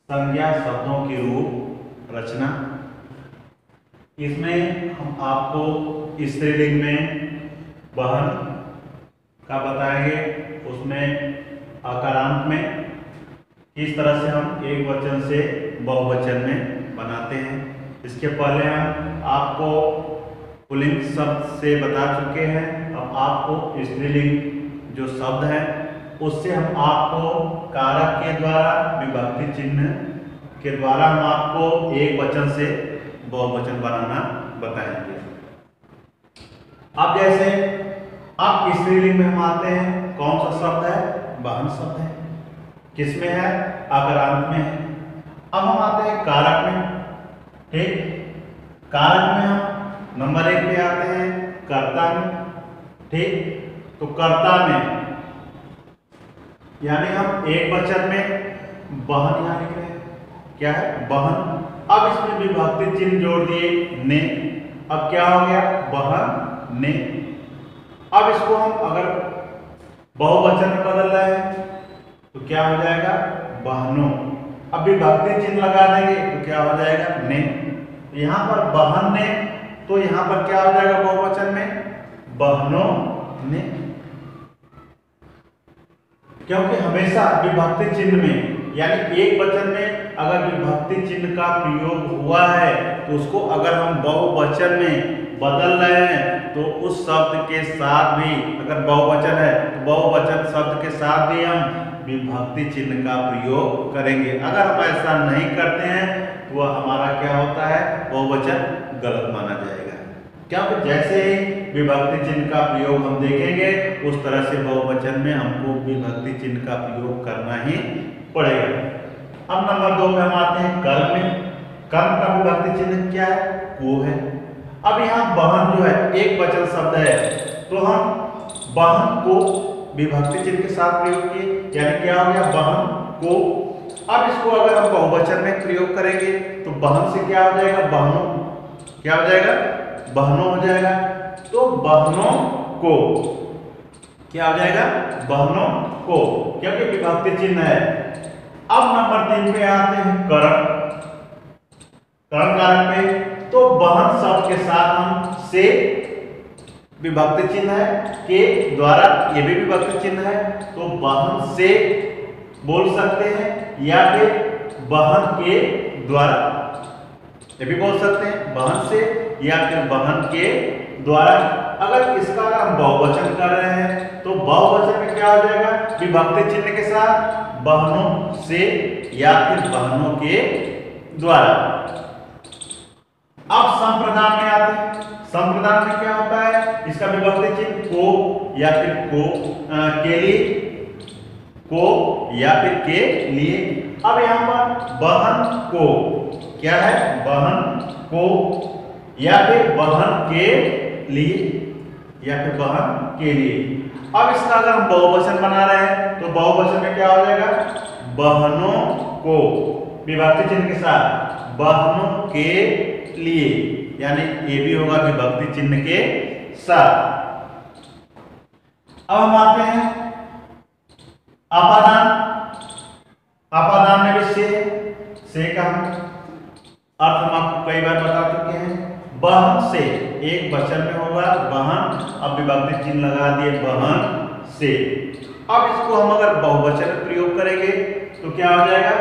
संज्ञा शब्दों की रूप रचना। इसमें हम आपको स्त्रीलिंग में बहन का बताएंगे, उसमें आकारांत में किस तरह से हम एक वचन से बहुवचन में बनाते हैं। इसके पहले हम आपको पुल्लिंग शब्द से बता चुके हैं। अब आपको स्त्रीलिंग जो शब्द है उससे हम आपको कारक के द्वारा विभक्ति चिन्ह के द्वारा हम आपको एक वचन से बहुवचन बनाना बताएंगे। अब जैसे अब स्त्रीलिंग में हम आते हैं, कौन सा शब्द है? बहन शब्द है। किसमें है? आकारांत में है। अब हम आते हैं कारक में। ठीक, कारक में हम नंबर 1 पे आते हैं कर्ता में। ठीक, तो कर्ता में यानी हम एक वचन में बहन यहां लिख रहे हैं। क्या है? बहन। अब इसमें विभक्ति चिन्ह जोड़ दिए ने। अब क्या हो गया? बहन ने। अब इसको हम अगर बहुवचन में बदल रहे हैं तो क्या हो जाएगा? बहनों। अब विभक्ति चिन्ह लगा देंगे तो क्या हो जाएगा? ने। यहां पर बहन ने, तो यहां पर क्या हो जाएगा बहुवचन में? बहनों ने। क्योंकि हमेशा विभक्ति चिन्ह में यानी एक वचन में अगर विभक्ति चिन्ह का प्रयोग हुआ है तो उसको अगर हम बहुवचन में बदल रहे हैं तो उस शब्द के साथ भी, अगर बहुवचन है तो बहुवचन शब्द के साथ भी हम विभक्ति चिन्ह का प्रयोग करेंगे। अगर हम ऐसा नहीं करते हैं तो वह हमारा क्या होता है? बहुवचन गलत माना जाएगा। क्योंकि जैसे ही विभक्ति चिन्ह का प्रयोग हम देखेंगे उस तरह से बहुवचन में हमको विभक्ति चिन्ह का प्रयोग करना ही पड़ेगा। अब नंबर 2 पे हम आते हैं कर्म में। कर्म का विभक्ति चिन्ह क्या है? वो है। अब यहाँ बहन जो है एक वचन शब्द है तो हम बहन को विभक्ति चिन्ह के साथ प्रयोग किए, यानी क्या हो गया? बहन को। अब इसको अगर हम बहुवचन में प्रयोग करेंगे तो बहन से क्या हो जाएगा? बहनों। क्या हो जाएगा? बहनों हो जाएगा। तो बहनों को क्या हो जाएगा? बहनों को, क्योंकि विभक्ति चिन्ह है। अब नंबर 3 पे आते हैं करण। करण कारक पे तो बहन शब्द के साथ हम से विभक्ति चिन्ह है के द्वारा, ये भी विभक्ति चिन्ह है तो बहन से बोल सकते हैं या फिर बहन के द्वारा, ये भी बोल सकते हैं बहन से या फिर बहन के द्वारा। अगर इसका हम बहुवचन कर रहे हैं तो बहुवचन में क्या हो जाएगा? विभक्ति चिन्ह के साथ बहनों से या फिर बहनों के द्वारा। अब संप्रदान में आते हैं। संप्रदान में क्या होता है? इसका विभक्ति चिन्ह को या फिर को के लिए, को या फिर के लिए। अब यहां पर बहन को क्या है? बहन को या फिर बहन के लिए या फिर बहन के लिए। अब इसका अगर हम बहुवचन बना रहे हैं तो बहुवचन में क्या हो जाएगा? बहनों को विभक्ति चिन्ह के साथ बहनों के लिए, यानी ये भी होगा विभक्ति चिन्ह के साथ। अब हम आते हैं अपादान। अपादान में भी से का अर्थ हम आपको कई बार बता चुके हैं। बहन से एक वचन में होगा बहन, अब विभक्ति चिन्ह लगा दिए बहन से। अब इसको हम अगर बहुवचन में प्रयोग करेंगे तो क्या हो जाएगा?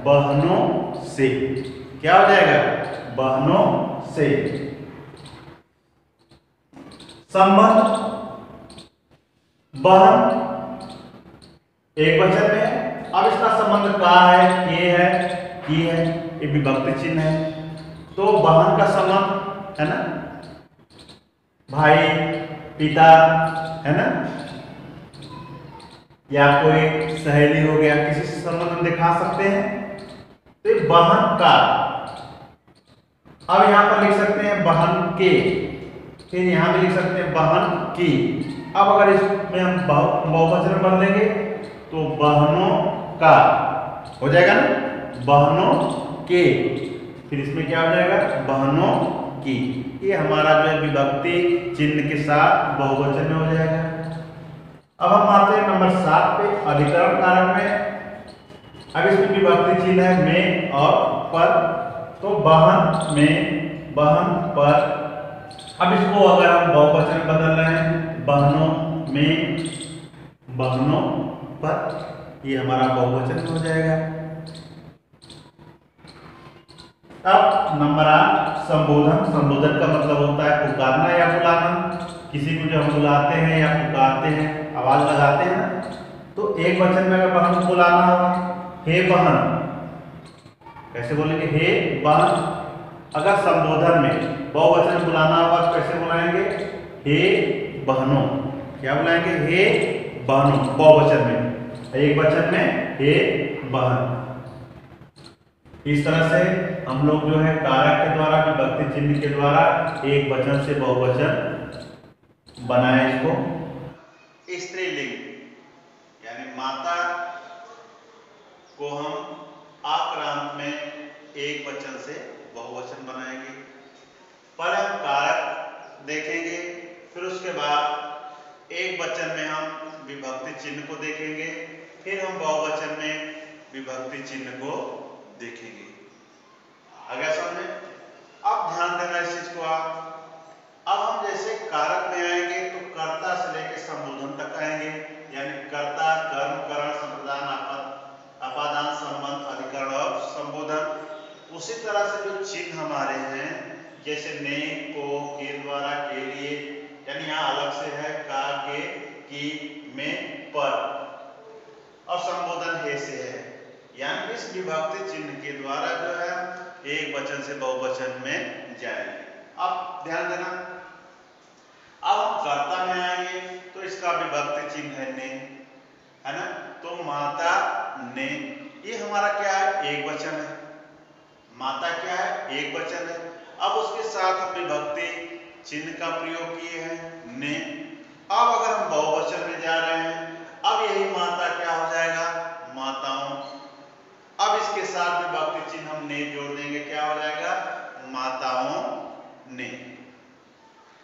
बहनों से। क्या हो जाएगा? बहनों से। संबंध, बहन एक वचन में है। अब इसका संबंध का है, के है, की है, ये विभक्ति चिन्ह है तो बहन का संबंध है ना, भाई, पिता, है ना, या कोई सहेली हो गया, किसी से संबंध हम दिखा सकते हैं तो बहन का। अब यहां पर लिख सकते हैं बहन के, फिर यहां भी लिख सकते हैं बहन की। अब अगर इसमें हम बहुवचन बदलेंगे तो बहनों का हो जाएगा ना, बहनों के। फिर इसमें क्या हो जाएगा? बहनों की। ये हमारा जो है विभक्ति चिन्ह के साथ बहुवचन में हो जाएगा। अब हम आते हैं नंबर 7 पे अधिकरण कारक में। अब इसमें विभक्ति चिन्ह है में और पर, तो बहन में, बहन पर। अब इसको अगर हम बहुवचन में बदल रहे हैं, बहनों में, बहनों पर, ये हमारा बहुवचन हो जाएगा। अब नंबर 8 संबोधन। संबोधन का मतलब होता है पुकारना या बुलाना। किसी को जब हम बुलाते हैं या पुकारते हैं, आवाज लगाते हैं ना, तो एक वचन में अगर बहन को बुलाना होगा, हे बहन, कैसे बोलेंगे, हे बहन। अगर संबोधन में बहुवचन बुलाना होगा तो कैसे बुलाएंगे, हे बहनों। क्या बुलाएंगे, हे बहनों, बहुवचन में। एक वचन में हे बहन। इस तरह से हम लोग जो है कारक के द्वारा, विभक्ति चिन्ह के द्वारा एक वचन से बहुवचन बनाए। इसको स्त्रीलिंग यानी माता को हम आक्रांत में एक वचन से बहुवचन बनाएंगे। पहले हम कारक देखेंगे, फिर उसके बाद एक वचन में हम विभक्ति चिन्ह को देखेंगे, फिर हम बहुवचन में विभक्ति चिन्ह को देखेंगे। आगे समझे? अब ध्यान देना इस चीज को आप। अब हम जैसे कारक में आएंगे तो कर्ता से लेकर संबोधन तक आएंगे, यानी कर्ता, कर्म, करण, संप्रदान, अपादान, संबंध, अधिकरण और संबोधन। उसी तरह से जो चिन्ह हमारे हैं, जैसे ने, को, के द्वारा, के लिए, यानी यहाँ अलग से है का, के, की, में, पर, और संबोधन हे से है। यानी इस विभक्ति चिन्ह के द्वारा जो है एक वचन से बहुवचन में जाएंगे। अब ध्यान देना, अब हम कर्ता में आएंगे तो इसका विभक्ति चिन्ह है ने, है ना। तो माता ने, ये हमारा क्या है, एक वचन है। माता क्या है, एक वचन है। अब उसके साथ हम विभक्ति चिन्ह का प्रयोग किए हैं ने। अब अगर हम बहुवचन में जा रहे हैं, अब यही माता क्या हो जाएगा, माताओं। अब इसके साथ विभक्ति चिन्ह हम ने जोड़ देंगे, क्या हो जाएगा, माताओं ने।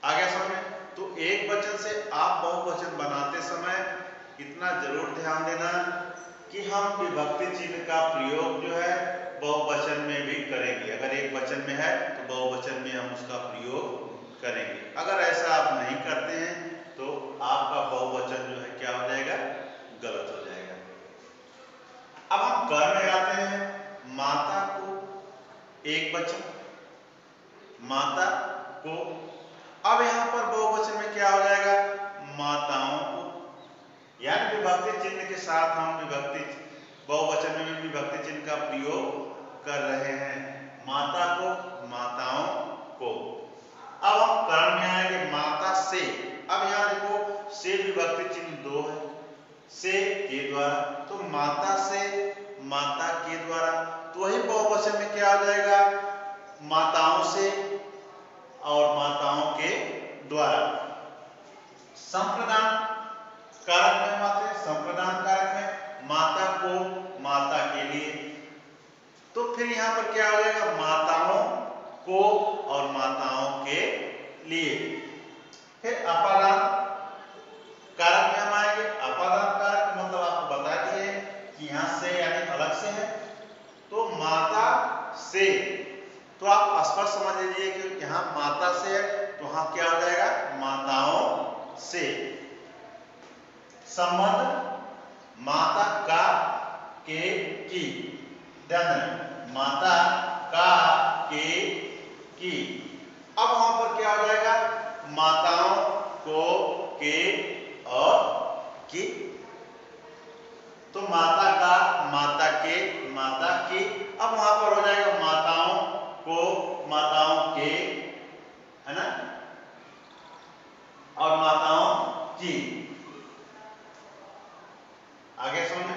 आगे समझ। तो एक वचन से आप बहुवचन बनाते समय इतना जरूर ध्यान देना कि हम विभक्ति चिन्ह का प्रयोग जो है बहुवचन में भी करेंगे। अगर एक वचन में है तो बहुवचन में हम उसका प्रयोग करेंगे। अगर ऐसा आप नहीं करते हैं तो आपका बहुवचन जो है क्या हो जाएगा, गलत हो जाएगा। अब हम कर में आते हैं। माता को एक वचन, माता को। अब यहां पर बहुवचन में क्या हो जाएगा, माताओं को। यानी विभक्ति चिन्ह के साथ हम विभक्ति बहुवचन में भी विभक्ति चिन्ह का प्रयोग कर रहे हैं। माता को, माताओं को। अब हम करण में आएंगे, माता से। अब यहां देखो से विभक्ति चिन्ह दो है, से के द्वारा, तो माता से, माता के द्वारा। तो वही बहुवचन में क्या हो जाएगा, माताओं से और माताओं के द्वारा। संप्रदान कारक में हम आते हैं। संप्रदान कारक में माता को, माता के लिए। तो फिर यहां पर क्या हो जाएगा, माताओं को और माताओं के लिए। फिर अपादान कारक में हम आएंगे। अपादान कारक मतलब आपको बता दिए कि यहां से यानी अलग से है, तो माता से। तो आप स्पष्ट समझ लीजिए कि यहाँ माता से है तो वहां क्या हो जाएगा, माताओं से। संबंध माता का, के, की। ध्यान देना, माता का, के, की। अब वहां पर क्या हो जाएगा, माताओं को, के और की। तो माता का, माता के, माता की। अब वहां पर हो जाएगा माताओं को, माताओं के, है ना, और माताओं की। आगे सुने।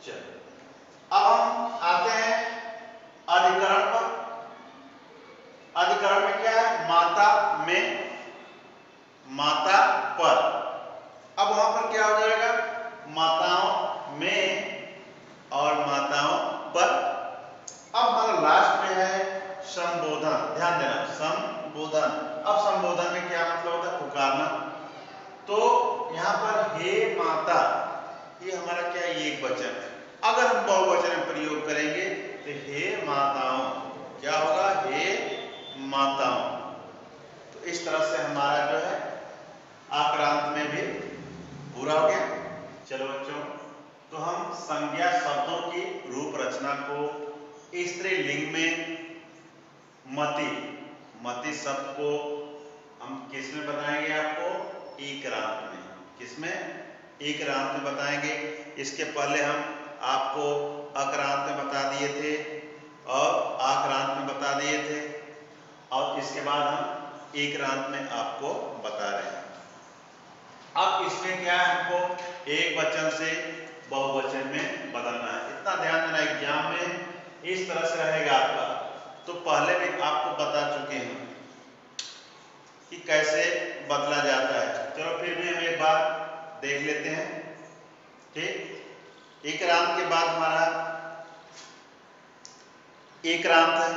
चलो अब हम आते हैं अधिकरण पर। अधिकरण में क्या है, माता में, माता पर। अब वहां पर क्या हो जाएगा, माताओं में और माताओं पर। अब हमारा लास्ट में है संबोधन। ध्यान देना, संबोधन। अब संबोधन में क्या मतलब होता है, यहाँ पर हे माता, ये हमारा क्या है, एक वचन है। अगर हम बहुवचन में प्रयोग करेंगे तो हे माताओं, क्या होगा, हे माताओं। तो इस तरह से हमारा जो है आक्रांत में भी पूरा हो गया। चलो बच्चों, तो हम संज्ञा शब्दों की रूप रचना को स्त्रीलिंग में मति, मति शब्द को हम किसमें बताएंगे, आपको इक्रांत में। किसमें, इक्रांत में बताएंगे। इसके पहले हम आपको अक्रांत में बता दिए थे और आक्रांत में बता दिए थे, और इसके बाद हम इक्रांत में आपको बता रहे हैं। अब इसमें क्या है, हमको एक वचन से बहुवचन में बदलना है। इतना ध्यान देना, एग्जाम में इस तरह से रहेगा आपका। तो पहले भी आपको बता चुके हैं कि कैसे बदला जाता है। चलो फिर भी हम एक बार देख लेते हैं। ठीक, इक्रांत के बाद हमारा इक्रांत है,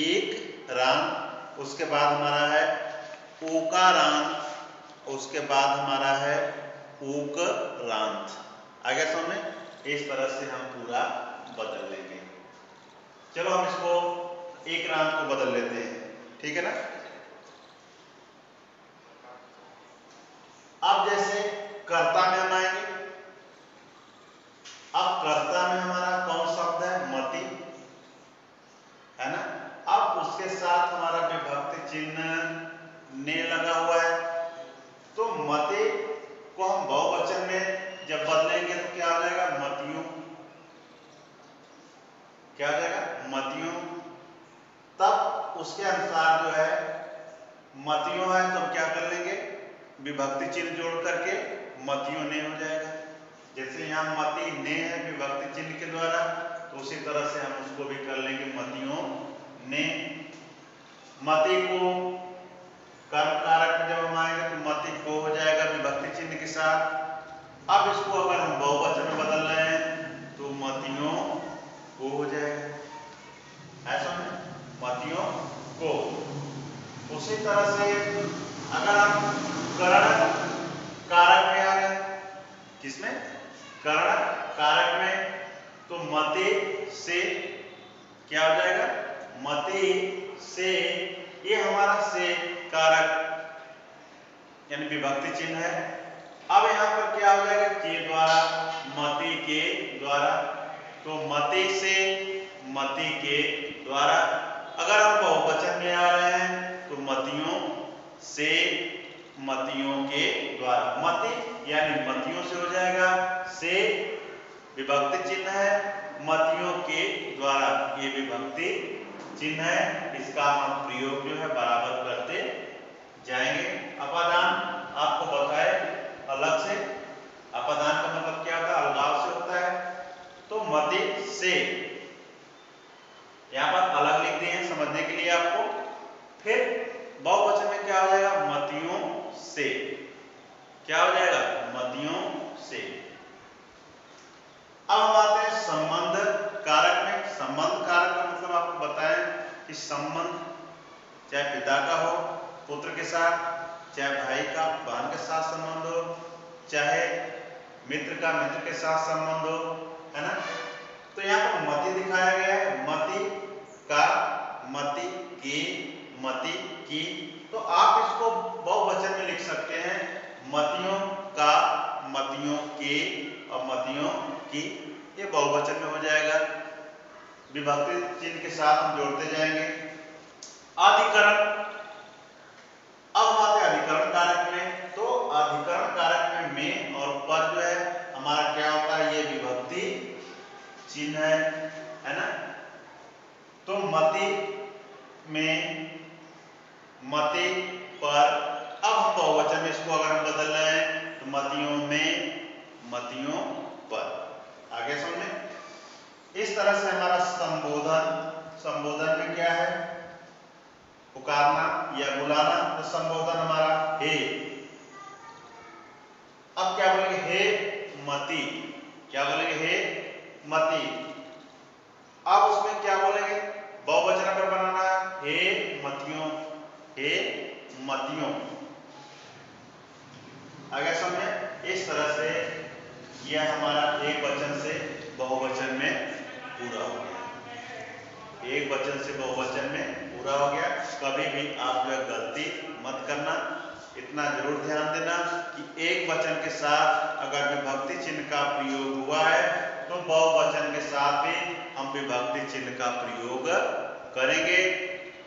एक रांत, उसके बाद हमारा है ओकारांत, उसके बाद हमारा है उकरांत। आगे समझ में, इस तरह से हम पूरा बदल लेंगे। चलो हम इसको इक्रांत को बदल लेते हैं, ठीक है ना। अब जैसे कर्ता में हम आएंगे। अब कर्ता में हमारा कौन शब्द है, मति, है ना। अब उसके साथ हमारा विभक्ति चिन्ह ने लगा हुआ है। तो मति को हम बहुवचन में जब बदलेंगे तो क्या हो जाएगा, मतियों। क्या हो जाएगा, मतियों। तब उसके अनुसार जो है मतियों है तो हम क्या कर लेंगे, विभक्ति चिन्ह जोड़ करके मतियों ने हो जाएगा। जैसे यहाँ मति ने है विभक्ति चिन्ह के द्वारा, तो उसी तरह से हम उसको भी कर लेंगे मतियों ने। मति को कर्म कारक में जब हम आएंगे तो मति को हो जाएगा विभक्ति चिन्ह के साथ। अब इसको अगर हम बहुवचन में बदल रहे हैं तो मतियों को हो जाएगा। ऐसा में मतियों को। उसी तरह से अगर हम करण कारक में आ गए, किसमें, करण कारक में, तो मति से क्या हो जाएगा, मति से, ये हमारा से कारक यानी विभक्ति चिन्ह है। अब यहाँ पर क्या हो जाएगा, के द्वारा, मति के द्वारा। तो मति से, मति के द्वारा। अगर हम बहुवचन में आ रहे हैं तो मतियों से, मतियों के द्वारा। मति यानी मतियों से हो जाएगा, से विभक्ति चिन्ह है, मतियों के द्वारा ये विभक्ति चिन्ह है। इसका हम प्रयोग जो है बराबर करते जाएंगे। अपादान आपको बताए अलग से, अपादान का मतलब क्या होता है, अलगाव से होता है। तो मति से यहाँ पर अलग लिख दिए हैं समझने के लिए आपको। फिर बहुवचन में क्या हो जाएगा, मतियों से। क्या हो जाएगा, मतियों से। अब हम आते हैं संबंध कारक में। संबंध कारक का मतलब आपको बताएं कि संबंध चाहे पिता का हो पुत्र के साथ, चाहे भाई का बहन के साथ संबंध हो, चाहे मित्र का मित्र के साथ संबंध हो, है ना। तो यहाँ पर मति दिखाया गया है, मति का, मति की, मति की। तो आप इसको बहुवचन में लिख सकते हैं, मतियों का, मतियों के और मतियों की। ये बहुवचन में हो जाएगा, विभक्ति चिन्ह के साथ हम जोड़ते जाएंगे। अधिकरण, अब हम आते हैं अधिकरण कारक में। तो अधिकरण कारक में और पर जो है हमारा क्या होता है, ये विभक्ति चिन्ह है ना। तो मति में, मति पर। अब हम बहुवचन में इसको अगर हम बदल रहे हैं तो मतियों में, मतियों पर। आगे समझे। इस तरह से हमारा संबोधन, संबोधन में क्या है, पुकारना या बुलाना। तो संबोधन हमारा हे। अब क्या बोलेंगे, हे मति। क्या बोलेंगे, हे मति। अब उसमें क्या बोलेंगे, बहुवचन अगर बनाना है, हे मतियों, हे मतियों। आगे समझे। इस तरह से यह हमारा एक वचन से बहुवचन में पूरा हो गया। एक वचन से बहुवचन में पूरा हो गया। कभी भी आप जो गलती मत करना, इतना जरूर ध्यान देना कि एक वचन के साथ अगर विभक्ति चिन्ह का प्रयोग हुआ है तो बहुवचन के साथ भी हम विभक्ति चिन्ह का प्रयोग करेंगे।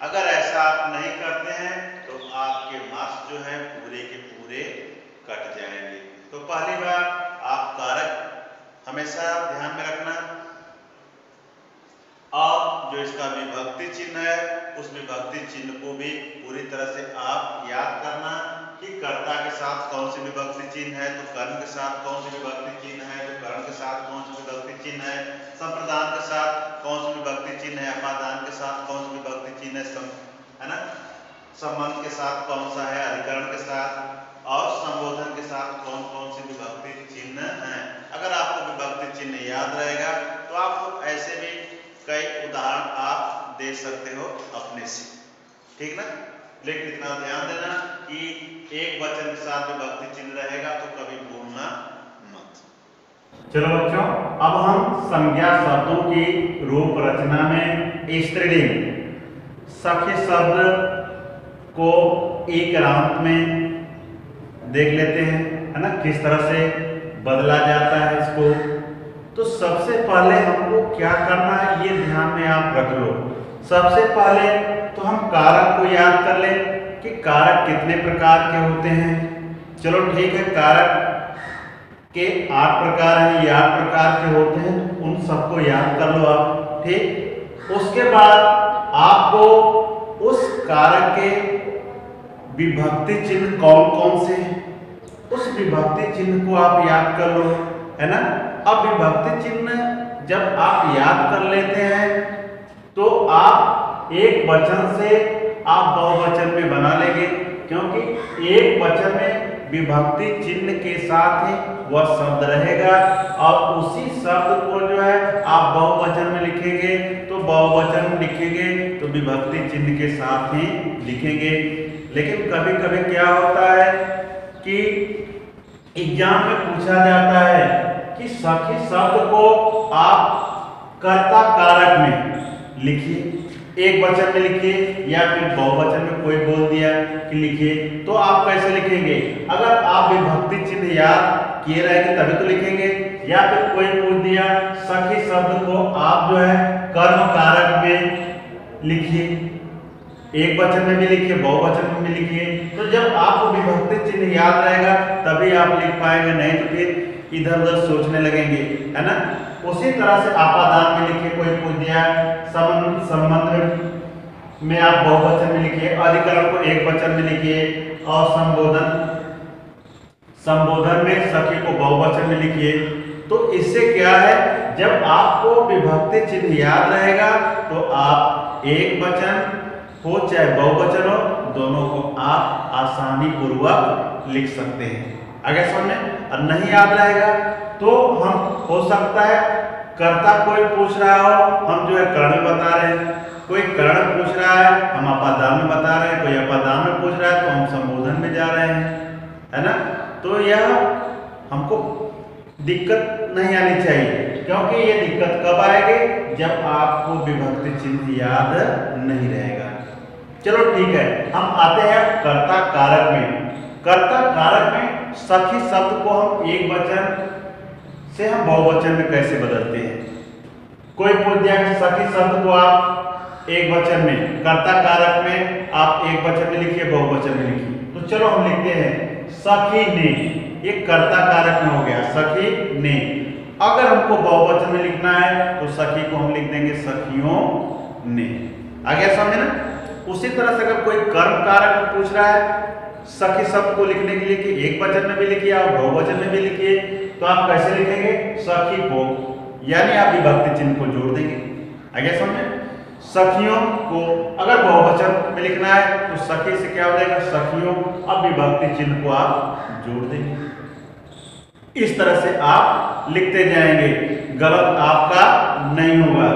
अगर ऐसा आप नहीं करते हैं तो आपके मार्क्स जो है पूरे के पूरे कट जाएंगे। तो पहली बार आप कारक हमेशा ध्यान में रखना, और जो इसका विभक्ति चिन्ह है उस विभक्ति चिन्ह को भी पूरी तरह से आप याद करना कि कर्ता के साथ कौन सी विभक्ति चिन्ह है तो कर्ण के साथ कौन सी विभक्ति चिन्ह है तो कर्ण के साथ कौन सी विभक्ति चिन्ह है, संप्रदान के साथ कौन सी विभक्ति चिन्ह है, अपादान के साथ कौन सी विभक्ति चिन्ह है ना, संबंध के साथ कौन सा है, अधिकरण के साथ, और संबोधन के साथ कौन कौन सी विभक्ति चिन्ह है। अगर आपको विभक्ति चिन्ह याद रहेगा तो आप ऐसे भी कई उदाहरण आप दे सकते हो अपने से, ठीक ना। लेकिन इतना ध्यान देना कि एक वचन के साथ विभक्ति चिन्ह रहेगा तो कभी भूलना मत। चलो बच्चों, अब हम संज्ञा शब्दों की रूप रचना में स्त्रीलिंग सख्य शब्द को एकारांत में देख लेते हैं, है ना, किस तरह से बदला जाता है इसको। तो सबसे पहले हमको क्या करना है ये ध्यान में आप रख लो। सबसे पहले तो हम कारक को याद कर लें कि कारक कितने प्रकार के होते हैं। चलो ठीक है, कारक के 8 प्रकार हैं, ये 8 प्रकार के होते हैं, उन सबको याद कर लो आप, ठीक। उसके बाद आपको उस कारक के विभक्ति चिन्ह कौन कौन से हैं उस विभक्ति चिन्ह को आप याद कर लो, है ना। अब विभक्ति चिन्ह जब आप याद कर लेते हैं तो आप एक वचन से आप बहुवचन में बना लेंगे, क्योंकि एक वचन में विभक्ति चिन्ह के साथ ही वह शब्द रहेगा और उसी शब्द को जो है आप बहुवचन में लिखेंगे तो बहुवचन में लिखेंगे तो विभक्ति चिन्ह के साथ ही लिखेंगे। लेकिन कभी कभी क्या होता है कि एग्जाम में पूछा जाता है कि सखी शब्द को आप कर्ता कारक में लिखिए, एक वचन में लिखिए या फिर बहुवचन में कोई बोल दिया कि लिखिए, तो आप कैसे लिखेंगे। अगर आप विभक्ति चिन्ह याद किए रहेंगे तभी तो लिखेंगे, या फिर कोई पूछ दिया सखी शब्द को आप जो है कर्म कारक में लिखिए, एक वचन में भी लिखिए बहुवचन में भी लिखिए। तो जब आपको विभक्ति चिन्ह याद रहेगा तभी आप लिख पाएंगे, नहीं तो फिर इधर उधर सोचने लगेंगे, है ना। उसी तरह से आपादान में लिखिए, कोई पूछ दिया संबंध में आप बहुवचन में लिखिए, अधिकरण को एक वचन में लिखिए, और संबोधन में सखी को बहुवचन में लिखिए। तो इससे क्या है, जब आपको विभक्ति चिन्ह याद रहेगा तो आप एक वचन हो चाहे बहुवचन हो दोनों को आप आसानी पूर्वक लिख सकते हैं। आगे समझ में। और नहीं याद रहेगा तो हम हो सकता है कर्ता कोई पूछ रहा हो हम जो है कर्ण में बता रहे हैं, कोई कर्ण पूछ रहा है हम अपादान में बता रहे हैं, कोई अपादान में पूछ रहा है तो हम संबोधन में जा रहे हैं, है ना। तो यह हमको दिक्कत नहीं आनी चाहिए, क्योंकि ये दिक्कत कब आएगी जब आपको विभक्ति चिन्ह याद नहीं रहेगा। चलो ठीक है, हम आते हैं कर्ता कारक में। कर्ता कारक में सखी शब्द को हम एक वचन से हम बहुवचन में कैसे बदलते हैं। कोई पूछ दिया कि सखी शब्द को आप एक वचन में, कर्ता कारक में आप एक वचन में लिखिए बहुवचन में लिखिए। तो चलो हम लिखते हैं सखी ने, ये कर्ता कारक में हो गया सखी ने। अगर हमको बहुवचन में लिखना है तो सखी को हम लिख देंगे सखियों ने। आ गया समझे ना। उसी तरह से अगर कोई कर्म कारक पूछ रहा है सखी शब्द को लिखने के लिए कि एक वचन में भी लिखिए और बहुवचन में भी लिखिए, तो आप कैसे लिखेंगे सखी को, यानी आप विभक्ति चिन्ह को जोड़ देंगे। आगे समझे। सखियों को अगर बहुवचन में लिखना है तो सखी से क्या हो जाएगा सखियों, अब विभक्ति चिन्ह को आप जोड़ देंगे। इस तरह से आप लिखते जाएंगे, गलत आपका नहीं होगा।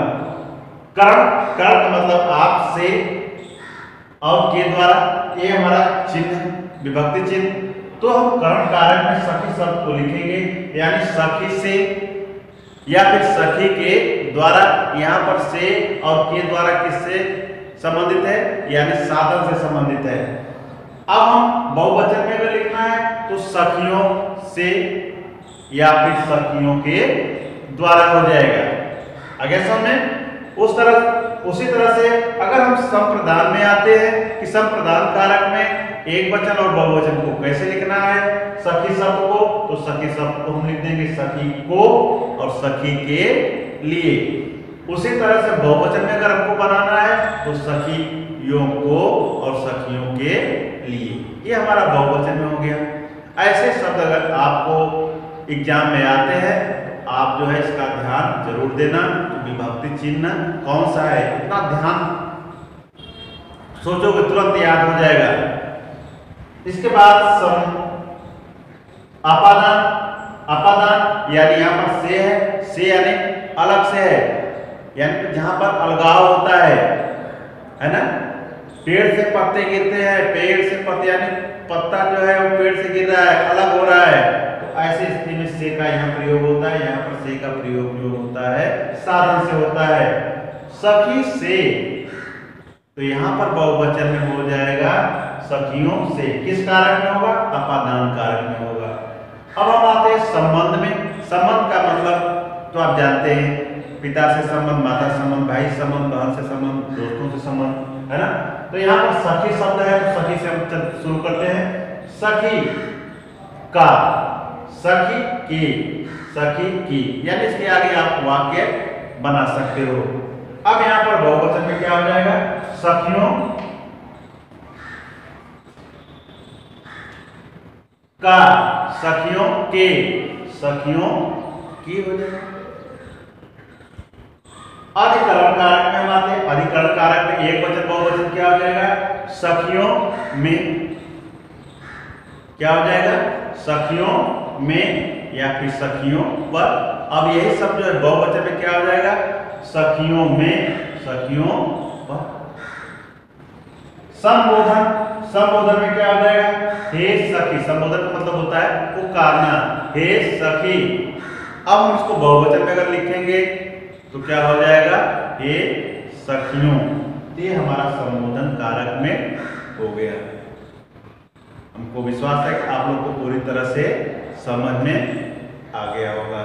कर्ण, कर्ण का मतलब आप से और के द्वारा, ये हमारा चिन्ह विभक्ति चिन्ह, तो हम करण कारक में सखी शब्द को लिखेंगे, यानी सखी से या फिर सखी के द्वारा। यहाँ पर से और के द्वारा किससे संबंधित है, यानी साधन से संबंधित है। अब हम बहुवचन में अगर लिखना है तो सखियों से या फिर सखियों के द्वारा हो जाएगा। आगे समझ उसी तरह से अगर हम संप्रदान में आते हैं कि संप्रदान कारक में एक वचन और बहुवचन को कैसे लिखना है, सखी शब्द को, तो सखी शब्द को हम लिख देंगे सखी को और सखी के लिए। उसी तरह से बहुवचन में अगर हमको बनाना है तो सखियों को और सखियों के लिए, ये हमारा बहुवचन में हो गया। ऐसे शब्द अगर आपको एग्जाम में आते हैं तो आप जो है इसका ध्यान जरूर देना। विभक्ति चिन्ह कौन सा है, इतना ध्यान सोचोगे तुरंत याद हो जाएगा। इसके बाद अपादान, अपादान यानी यहाँ पर से है, से यानी अलग से है, यानी जहां पर अलगाव होता है ना। पेड़ से पत्ते गिरते हैं, पेड़ से पत्ते यानी पत्ता जो है वो पेड़ से गिर रहा है, अलग हो रहा है, तो ऐसी स्थिति में से का यहाँ प्रयोग होता है। यहाँ पर से का प्रयोग जो होता है साधन से होता है, सखी से, तो यहाँ पर बहुवचन में हो जाएगा सखियों से। किस कारक में होगा, अपादान कारक में होगा। अब हम आते हैं संबंध में। संबंध का मतलब तो आप जानते हैं, पिता से संबंध, माता से संबंध, भाई से संबंध, बहन से संबंध, दोस्तों से संबंध, है ना। तो यहाँ पर सखी शब्द है तो सखी से हम शुरू करते हैं। सखी का, सखी की, सखी की, यानी इसके आगे आप वाक्य बना सकते हो। अब यहाँ पर बहुवचन में क्या हो जाएगा, सखियों का, सखियों के, सखियों की हो जाएगा। अधिकरण कारक में हम आते हैं। अधिकरण कारक में एक वचन बहुवचन क्या हो जाएगा, सखियों में, क्या हो जाएगा, सखियों में या फिर सखियों पर। अब यही सब जो है बहुवचन में क्या हो जाएगा, सखियों में, सखियों पर। संबोधन, संबोधन में क्या हो जाएगा, हे सखी। संबोधन का मतलब होता है पुकारना, हे सखी। अब हम इसको बहुवचन में अगर लिखेंगे तो क्या हो जाएगा, हे सखियों। ये हमारा संबोधन कारक में हो गया। हमको विश्वास है कि आप लोग को पूरी तरह से समझ में आ गया होगा।